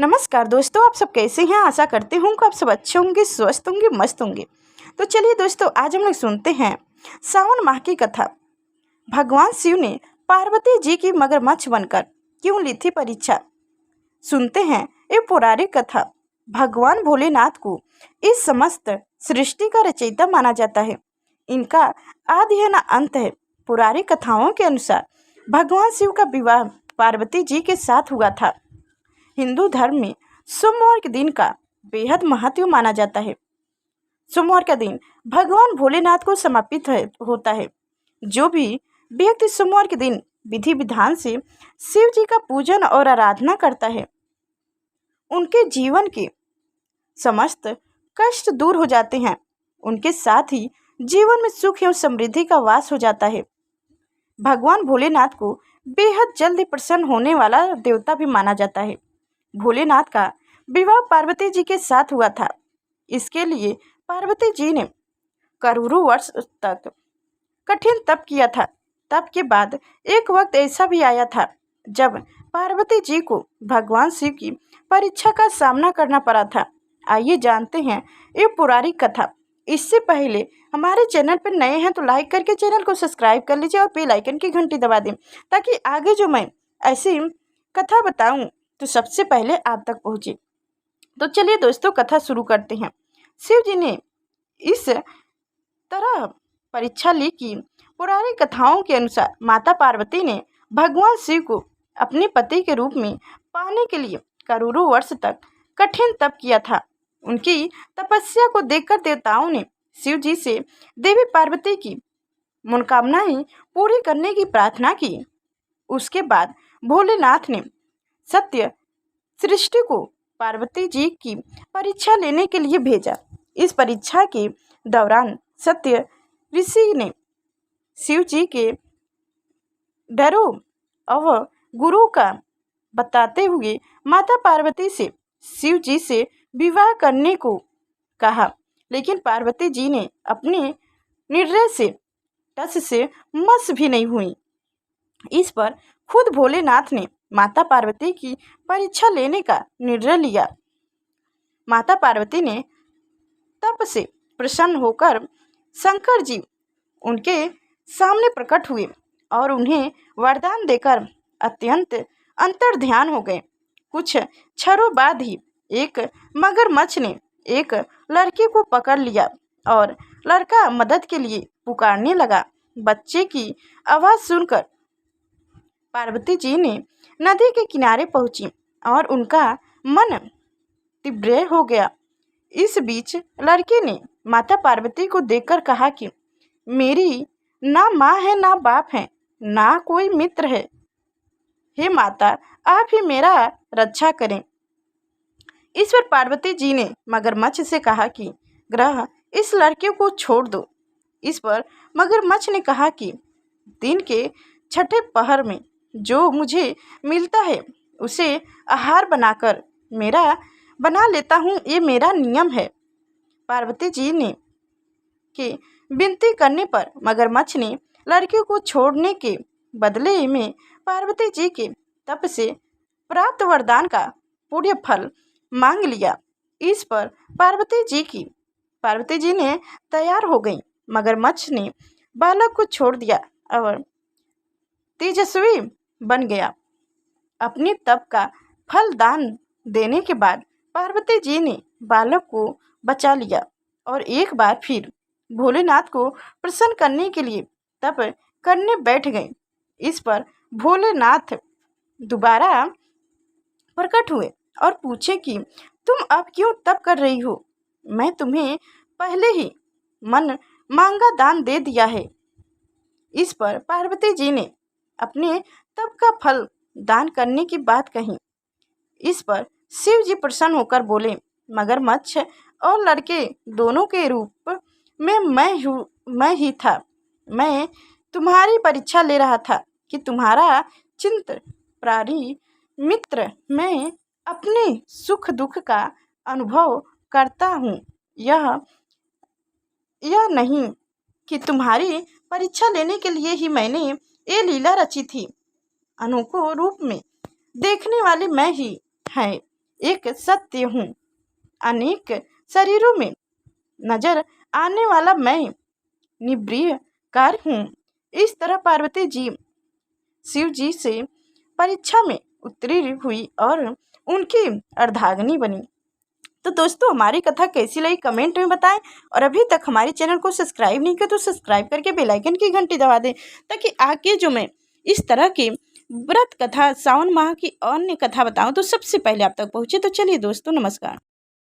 नमस्कार दोस्तों, आप सब कैसे हैं। आशा करती हूँ कि आप सब अच्छे होंगे, स्वस्थ होंगे, मस्त होंगे। तो चलिए दोस्तों, आज हम लोग सुनते हैं सावन माह की कथा। भगवान शिव ने पार्वती जी की मगरमच्छ बनकर क्यों ली थी परीक्षा। सुनते हैं ये पौराणिक कथा। भगवान भोलेनाथ को इस समस्त सृष्टि का रचयिता माना जाता है। इनका आदि है न अंत है। पौराणिक कथाओं के अनुसार भगवान शिव का विवाह पार्वती जी के साथ हुआ था। हिंदू धर्म में सोमवार के दिन का बेहद महत्व माना जाता है। सोमवार का दिन भगवान भोलेनाथ को समर्पित होता है। जो भी व्यक्ति सोमवार के दिन विधि विधान से शिव जी का पूजन और आराधना करता है, उनके जीवन के समस्त कष्ट दूर हो जाते हैं। उनके साथ ही जीवन में सुख एवं समृद्धि का वास हो जाता है। भगवान भोलेनाथ को बेहद जल्दी प्रसन्न होने वाला देवता भी माना जाता है। भोलेनाथ का विवाह पार्वती जी के साथ हुआ था। इसके लिए पार्वती जी ने करोड़ों वर्ष तक कठिन तप किया था। तप के बाद एक वक्त ऐसा भी आया था जब पार्वती जी को भगवान शिव की परीक्षा का सामना करना पड़ा था। आइए जानते हैं ये पौराणिक कथा। इससे पहले हमारे चैनल पर नए हैं तो लाइक करके चैनल को सब्सक्राइब कर लीजिए और बेल आइकन की घंटी दबा दें, ताकि आगे जो मैं ऐसी कथा बताऊं तो सबसे पहले आप तक पहुंचे। तो चलिए दोस्तों, कथा शुरू करते हैं। शिव जी ने इस तरह परीक्षा ली कि पौराणिक कथाओं के अनुसार माता पार्वती ने भगवान शिव को अपने पति के रूप में पाने के लिए करोड़ों वर्ष तक कठिन तप किया था। उनकी तपस्या को देखकर देवताओं ने शिव जी से देवी पार्वती की मनोकामनाएं पूरी करने की प्रार्थना की। उसके बाद भोलेनाथ ने सत्य सृष्टि को पार्वती जी की परीक्षा लेने के लिए भेजा। इस परीक्षा के दौरान सत्य ऋषि ने शिव जी के डरों और गुरु का बताते हुए माता पार्वती से शिव जी से विवाह करने को कहा, लेकिन पार्वती जी ने अपने निर्णय से टस से मस भी नहीं हुई। इस पर खुद भोलेनाथ ने माता पार्वती की परीक्षा लेने का निर्णय लिया। माता पार्वती ने तप से प्रसन्न होकर शंकर जी उनके सामने प्रकट हुए और उन्हें वरदान देकर अत्यंत अंतर्ध्यान हो गए। कुछ क्षणों बाद ही एक मगरमच्छ ने एक लड़के को पकड़ लिया और लड़का मदद के लिए पुकारने लगा। बच्चे की आवाज़ सुनकर पार्वती जी ने नदी के किनारे पहुंची और उनका मन तीव्र हो गया। इस बीच लड़के ने माता पार्वती को देखकर कहा कि मेरी ना माँ है, ना बाप है, ना कोई मित्र है। हे माता, आप ही मेरा रक्षा करें। इस पर पार्वती जी ने मगरमच्छ से कहा कि ग्रह इस लड़के को छोड़ दो। इस पर मगरमच्छ ने कहा कि दिन के छठे पहर में जो मुझे मिलता है उसे आहार बनाकर मेरा बना लेता हूँ, ये मेरा नियम है। पार्वती जी ने के विनती करने पर मगरमच्छ ने लड़के को छोड़ने के बदले में पार्वती जी के तप से प्राप्त वरदान का पूर्ण फल मांग लिया। इस पर पार्वती जी ने तैयार हो गई। मगरमच्छ ने बालक को छोड़ दिया और तेजस्वी बन गया। अपने तप का फल दान देने के बाद पार्वती जी ने बालक को बचा लिया और एक बार फिर भोलेनाथ को प्रसन्न करने के लिए तप करने बैठ गए। इस पर भोलेनाथ दोबारा प्रकट हुए और पूछे कि तुम अब क्यों तप कर रही हो? मैं तुम्हें पहले ही मन मांगा दान दे दिया है। इस पर पार्वती जी ने अपने तप का फल दान करने की बात कही। इस पर शिव जी प्रसन्न होकर बोले, मगरमच्छ और लड़के दोनों के रूप में मैं ही था। मैं तुम्हारी परीक्षा ले रहा था कि तुम्हारा चिंत प्राणी मित्र मैं अपने सुख दुख का अनुभव करता हूँ। यह नहीं कि तुम्हारी परीक्षा लेने के लिए ही मैंने ये लीला रची थी। अनोखो रूप में देखने वाले मैं ही है। एक सत्य हूँ, अनेक शरीरों में नजर आने वाला मैं निब्रिय कार हूँ। इस तरह पार्वती जी शिव जी से परीक्षा में उत्तीर्ण हुई और उनकी अर्धांगिनी बनी। तो दोस्तों हमारी कथा कैसी लगी कमेंट में बताएं, और अभी तक हमारे चैनल को सब्सक्राइब नहीं किया तो सब्सक्राइब करके बेल आइकन की घंटी दबा दें, ताकि आगे जो मैं इस तरह की व्रत कथा, सावन माह की अन्य कथा बताऊं तो सबसे पहले आप तक पहुंचे। तो चलिए दोस्तों, नमस्कार।